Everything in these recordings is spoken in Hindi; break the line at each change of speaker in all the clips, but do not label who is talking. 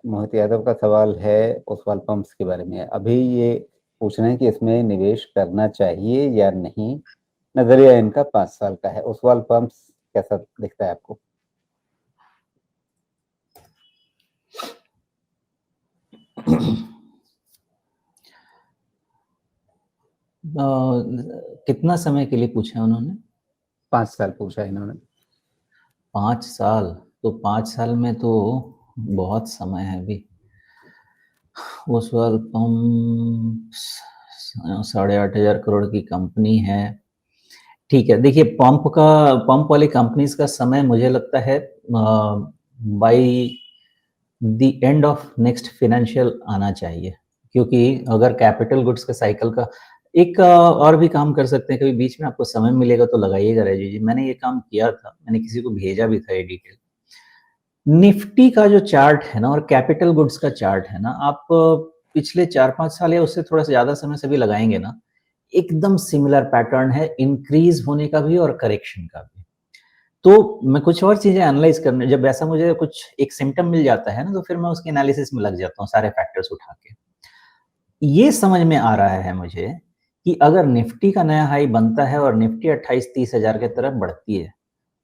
मोहित यादव का सवाल है ओसवाल पंप्स के बारे में। अभी ये पूछ रहे हैं कि इसमें निवेश करना चाहिए या नहीं। नजरिया इनका 5 साल का है। ओसवाल पंप्स कैसा दिखता है आपको?
कितना समय के लिए पूछा उन्होंने?
5 साल पूछा है इन्होंने।
5 साल? तो 5 साल में तो बहुत समय है अभी। ओसवाल पंप 8,500 करोड़ की कंपनी है। ठीक है, देखिए पंप वाली कंपनीज का समय मुझे लगता है by the end of next financial आना चाहिए, क्योंकि अगर कैपिटल गुड्स के साइकिल का एक और भी काम कर सकते हैं, कभी बीच में आपको समय मिलेगा तो लगाइएगा राजीव जी। मैंने ये काम किया था, मैंने किसी को भेजा भी था ये डिटेल। निफ्टी का जो चार्ट है ना और कैपिटल गुड्स का चार्ट है ना, आप पिछले 4-5 साल या उससे थोड़ा सा ज्यादा समय से भी लगाएंगे ना, एकदम सिमिलर पैटर्न है इंक्रीज होने का भी और करेक्शन का भी। तो मैं कुछ और चीजें एनालाइज करने, जब ऐसा मुझे कुछ एक सिम्टम मिल जाता है ना, तो फिर मैं उसके एनालिसिस में लग जाता हूँ सारे फैक्टर्स उठा के। ये समझ में आ रहा है मुझे कि अगर निफ्टी का नया हाई बनता है और निफ्टी 28-30 हजार के तरफ बढ़ती है,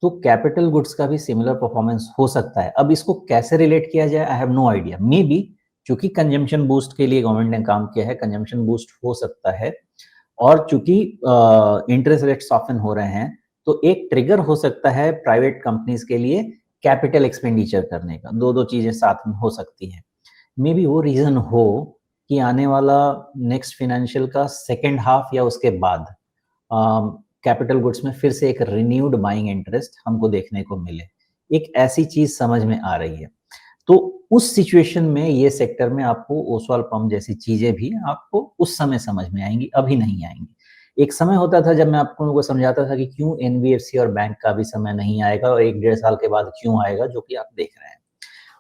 तो कैपिटल गुड्स का भी सिमिलर परफॉर्मेंस हो सकता है। अब इसको कैसे रिलेट किया जाए, I have no idea. Maybe चूंकि कंजम्पशन बूस्ट के लिए गवर्नमेंट ने काम किया है, कंजम्पशन बूस्ट हो सकता है, और चूंकि इंटरेस्ट रेट सॉफ्टन हो रहे हैं, तो एक ट्रिगर हो सकता है प्राइवेट कंपनीज के लिए कैपिटल एक्सपेंडिचर करने का। दो दो चीजें साथ में हो सकती हैं। मे बी वो रीजन हो कि आने वाला नेक्स्ट फाइनेंशियल का सेकेंड हाफ या उसके बाद कैपिटल गुड्स में फिर से एक रिन्यूड बाइंग इंटरेस्ट हमको देखने को मिले। एक ऐसी चीज समझ में आ रही है। तो उस सिचुएशन में ये सेक्टर में आपको ओसवाल पंप जैसी चीजें भी आपको उस समय समझ में आएंगी, अभी नहीं आएंगी। एक समय होता था जब मैं आपको लोगों को समझाता था कि क्यों एनबीएफसी और बैंक का भी समय नहीं आएगा और 1-1.5 साल के बाद क्यों आएगा, जो कि आप देख रहे हैं।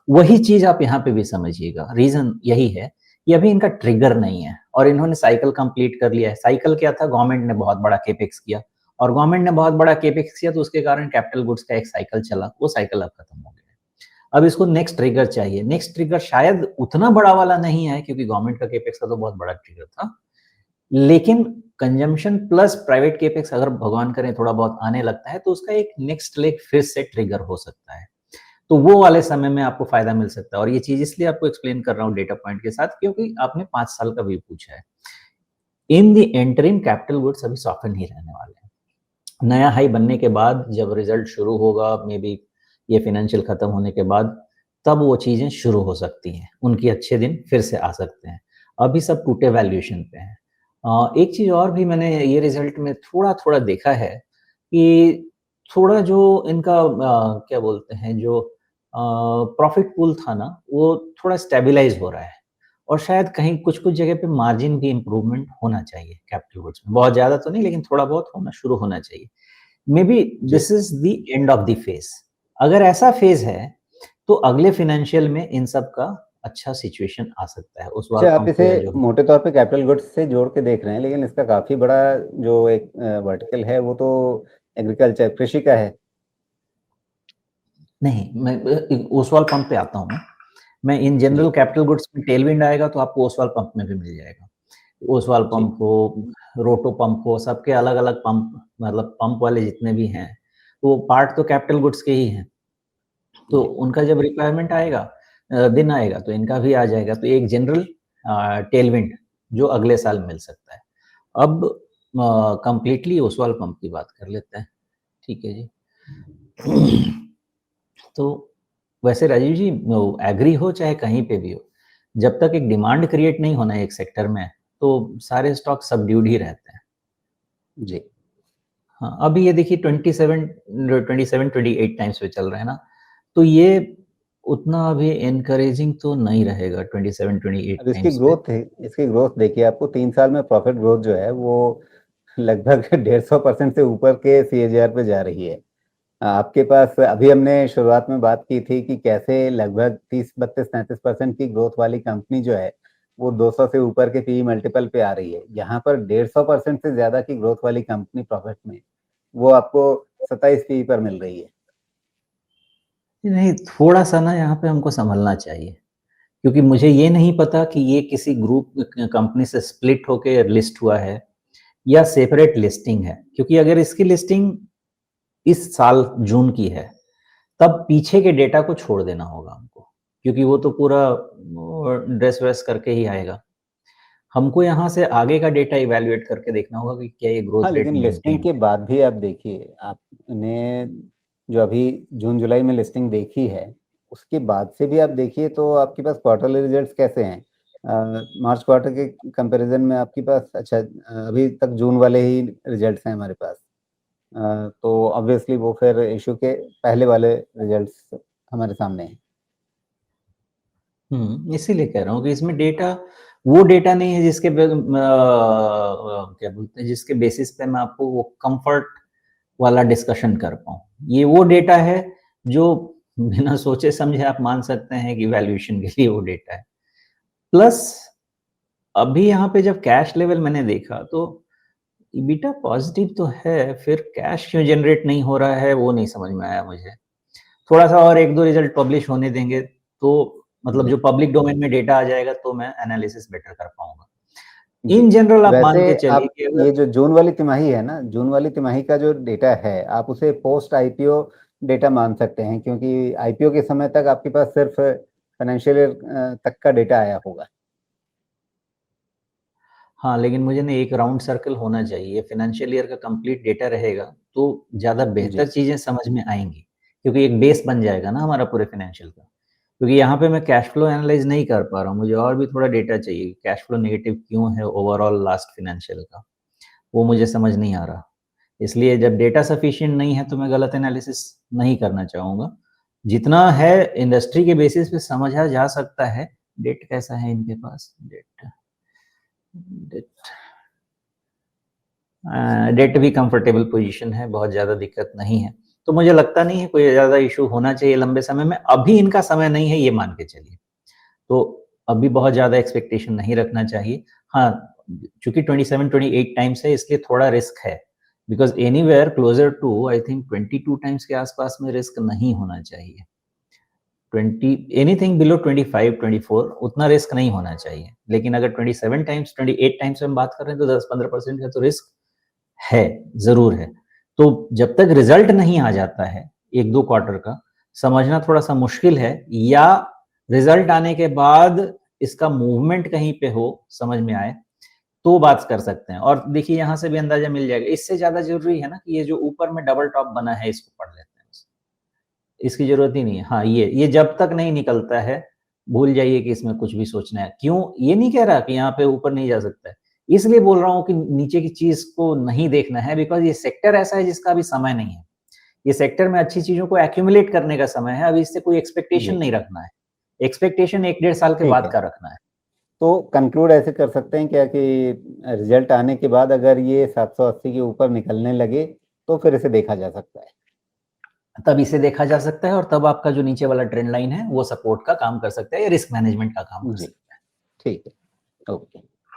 वही चीज आप यहाँ पे भी समझिएगा। रीजन यही है कि अभी इनका ट्रिगर नहीं है और इन्होंने साइकिल कंप्लीट कर लिया है। साइकिल क्या था, गवर्नमेंट ने बहुत बड़ा केपेक्स किया, और गवर्नमेंट ने बहुत बड़ा केपेक्स किया तो उसके कारण कैपिटल गुड्स का एक साइकिल चला, वो साइकिल अब खत्म हो गया। अब इसको नेक्स्ट ट्रिगर चाहिए। नेक्स्ट ट्रिगर शायद उतना बड़ा वाला नहीं है, क्योंकि गवर्नमेंट का केपेक्स का तो बहुत बड़ा ट्रिगर था, लेकिन कंजम्पशन प्लस प्राइवेट केपेक्स अगर भगवान करें थोड़ा बहुत आने लगता है, तो उसका एक नेक्स्ट लेग फिर से ट्रिगर हो सकता है। तो वो वाले समय में आपको फायदा मिल सकता है। और ये चीज इसलिए आपको एक्सप्लेन कर रहा हूँ डेटा पॉइंट के साथ, क्योंकि आपने 5 साल का व्यू पूछा है। In the entering capital goods अभी सॉफ्टन ही रहने वाले हैं। नया हाई बनने के बाद जब रिजल्ट शुरू होगा, मे बी ये फाइनेंशियल खत्म होने के बाद, तब वो चीजें शुरू हो सकती हैं, उनकी अच्छे दिन फिर से आ सकते हैं। अभी सब टूटे वैल्यूएशन पे है। एक चीज और भी मैंने ये रिजल्ट में थोड़ा थोड़ा देखा है कि थोड़ा जो इनका क्या बोलते हैं, जो प्रॉफिट पूल था ना, वो थोड़ा स्टेबलाइज हो रहा है। और शायद कहीं कुछ कुछ जगह पे मार्जिन भी इम्प्रूवमेंट होना चाहिए कैपिटल गुड्स में। बहुत ज्यादा तो नहीं, लेकिन थोड़ा बहुत होना शुरू होना चाहिए। मे बी
जी
this is the end of the phase. अगर ऐसा फेज है तो अगले फाइनेंशियल में इन सब का अच्छा सिचुएशन आ सकता है। उस वाल
अच्छा, आप
पंप
इसे
को या जो
मोटे तौर पे कैपिटल गुड्स से जोड़ के देख रहे हैं, लेकिन इसका काफी बड़ा जो एक वर्टिकल है वो तो एग्रीकल्चर, कृषि का है।
नहीं, मैं ओसवाल पंप पे आता हूँ। मैं इन
जी
जनरल कैपिटल गुड्स में टेलविंड आएगा तो आपको ओसवाल पंप में भी मिल जाएगा। ओसवाल
जी
पंप हो, रोटो पंप हो, सबके अलग अलग पंप, मतलब पंप वाले जितने भी हैं, वो पार्ट तो कैपिटल गुड्स के ही हैं। तो
जी
उनका जब रिक्वायरमेंट आएगा, दिन आएगा, तो इनका भी आ जाएगा। तो एक जनरल टेलविंड जो अगले साल मिल सकता है। अब कंप्लीटली ओसवाल पंप की बात कर लेते हैं। ठीक है जी। तो वैसे राजीव जी, एग्री हो चाहे कहीं पे भी हो, जब तक एक डिमांड क्रिएट नहीं होना है एक सेक्टर में, तो सारे स्टॉक सबड्यूड ही रहते हैं।
जी
हाँ, अभी ये देखिए 27-28 टाइम्स पे चल रहा है ना, तो ये उतना अभी एनकरेजिंग तो नहीं रहेगा 27-28
अब इसकी
टाइम्स पे।
ग्रोथ है, इसकी ग्रोथ देखिए, आपको 3 साल में प्रॉफिट ग्रोथ जो है वो लगभग 150% से ऊपर के सीएजीआर पे जा रही है। आपके पास अभी हमने शुरुआत में बात की थी कि कैसे लगभग 30, 32, 33% की ग्रोथ वाली कंपनी जो है वो 200 से ऊपर के पी मल्टीपल पे आ रही है। यहाँ पर 150% से ज्यादा की ग्रोथ वाली कंपनी प्रॉफिट में वो आपको 27 पी पर मिल रही है।
नहीं, थोड़ा सा ना यहाँ पे हमको संभलना चाहिए, क्योंकि मुझे ये नहीं पता कि ये किसी ग्रुप कंपनी से स्प्लिट होके लिस्ट हुआ है या सेपरेट लिस्टिंग है, क्योंकि अगर इसकी लिस्टिंग इस साल जून की है, तब पीछे के डेटा को छोड़ देना होगा हमको, क्योंकि वो तो पूरा ड्रेस वेस करके ही आएगा। हमको यहाँ से आगे का डेटा इवैल्यूएट करके देखना होगा कि क्या ये ग्रोथ
हाँ,
रेट
लेकिन लिस्टिंग
मेंटेन
के
है।
बाद भी आप देखिए, आपने जो अभी जून जुलाई में लिस्टिंग देखी है, उसके बाद से भी आप देखिए तो आपके पास क्वार्टरली रिजल्ट्स कैसे हैं? मार्च क्वार्टर के कंपैरिजन में आपके पास अच्छा अभी तक जून वाले ही रिजल्ट्स हैं हमारे पास। तो ऑब्वियसली वो फिर इश्यू के पहले वाले रिजल्ट्स हमारे सामने हैं।
इसीलिए कह रहा हूँ कि इसमें डेटा वो डेटा नहीं है जिसके क्या बोलते हैं, जिसके बेसिस पे मैं आपको वो कंफर्ट वाला डिस्कशन कर पाऊँ। ये वो डेटा है जो बिना सोचे समझे आप मान सकते हैं कि वैल्यूएशन के लिए वो डेटा है। प्लस अभी यहाँ पे जब कैश लेवल मैंने देखा तो EBITDA पॉजिटिव तो है, फिर कैश क्यों जनरेट नहीं हो रहा है वो नहीं समझ में आया मुझे। थोड़ा-सा और 1-2 रिजल्ट पब्लिश होने देंगे तो मतलब
जी,
जो पब्लिक डोमेन में डेटा आ जाएगा तो मैं एनालिसिस बेटर कर पाऊँगा।
जी।
इन जनरल आप मान
वैसे
के चलिए
आप
कि अगर
ये जो जून वाली तिमाही है ना, जून वाली तिमाही का जो डेटा है, आप उसे पोस्ट आईपीओ डेटा मान सकते हैं क्योंकि आईपीओ के समय तक आपके पास सिर्फ फाइनेंशियल ईयर तक का डेटा आया होगा।
हाँ, लेकिन मुझे ना एक राउंड सर्कल होना चाहिए, फाइनेंशियल ईयर का कंप्लीट डेटा रहेगा, तो ज़्यादा बेहतर
जी,
चीज़ें समझ में आएँगी, क्योंकि एक बेस बन जाएगा ना हमारा पूरे फाइनेंशियल का। क्योंकि यहाँ पे मैं कैश फ्लो एनालाइज़ नहीं कर पा रहा हूँ, मुझे और भी थोड़ा डेटा चाहिए, कैश फ्लो नेगेटिव क्यों है ओवरऑल लास्ट फाइनेंशियल का, वो मुझे समझ नहीं आ रहा। इसलिए जब डेटा सफिशिएंट नहीं है, तो मैं गलत एनालिसिस नहीं करना चाहूँगा। जितना है इंडस्ट्री के बेसिस पे समझा जा सकता है, डेट कैसा है इनके पास? डेट डेट भी कंफर्टेबल पोजीशन है, बहुत ज़्यादा दिक्कत नहीं है। तो मुझे लगता नहीं है कोई ज़्यादा इश्यू होना चाहिए लंबे समय में, अभी इनका समय नहीं है ये मान के चलिए। तो अभी बहुत ज़्यादा एक्सपेक्टेशन नहीं रखना चाहिए। हाँ, चूँकि 27-28 टाइम्स है इसलिए थोड़ा रिस्क है, because anywhere closer to I think 22 times के आस-पास में रिस्क नहीं होना चाहिए। 20 एनीथिंग बिलो 25, 24 उतना रिस्क नहीं होना चाहिए। लेकिन अगर 27 टाइम्स, 28 टाइम्स हम बात कर रहे हैं तो 10-15% का तो रिस्क है, ज़रूर है। तो जब तक रिज़ल्ट नहीं आ जाता है 1-2 क्वार्टर का, समझना थोड़ा-सा मुश्किल है या रिज़ल्ट आने के बाद इसका मूवमेंट कहीं पे हो, समझ में आए, तो बात कर सकते हैं। और देखिए यहाँ से भी अंदाज़ा मिल जाएगा। इससे ज़्यादा ज़रूरी है ना कि ये जो ऊपर में डबल टॉप बना है इसको पढ़ लेते हैं। इसकी ज़रूरत ही नहीं है। हाँ, ये जब तक नहीं निकलता है, भूल जाइए कि इसमें कुछ भी सोचना है। क्यों? ये नहीं कह रहा कि यहाँ पे ऊपर नहीं जा सकता है। इसलिए बोल रहा हूँ कि नीचे की चीज़ को नहीं देखना है बिकॉज़ ये सेक्टर ऐसा है जिसका अभी समय नहीं है। ये सेक्टर में अच्छी चीज़ों को एक्यूमुलेट करने का समय है, अभी इससे कोई एक्सपेक्टेशन
जी,
नहीं रखना है। एक्सपेक्टेशन 1 डेढ़ साल के
ठीक
बाद
है।
का रखना है।
तो कंक्लूड ऐसे कर सकते हैं क्या कि रिजल्ट आने के बाद अगर ये 780 के ऊपर निकलने लगे, तो फिर इसे देखा जा सकता है?
तब इसे देखा जा सकता है और तब आपका जो नीचे वाला ट्रेंड लाइन है, वो सपोर्ट का काम कर सकता है या रिस्क मैनेजमेंट का काम कर
जी,
सकता है।
ठीक है। ओके।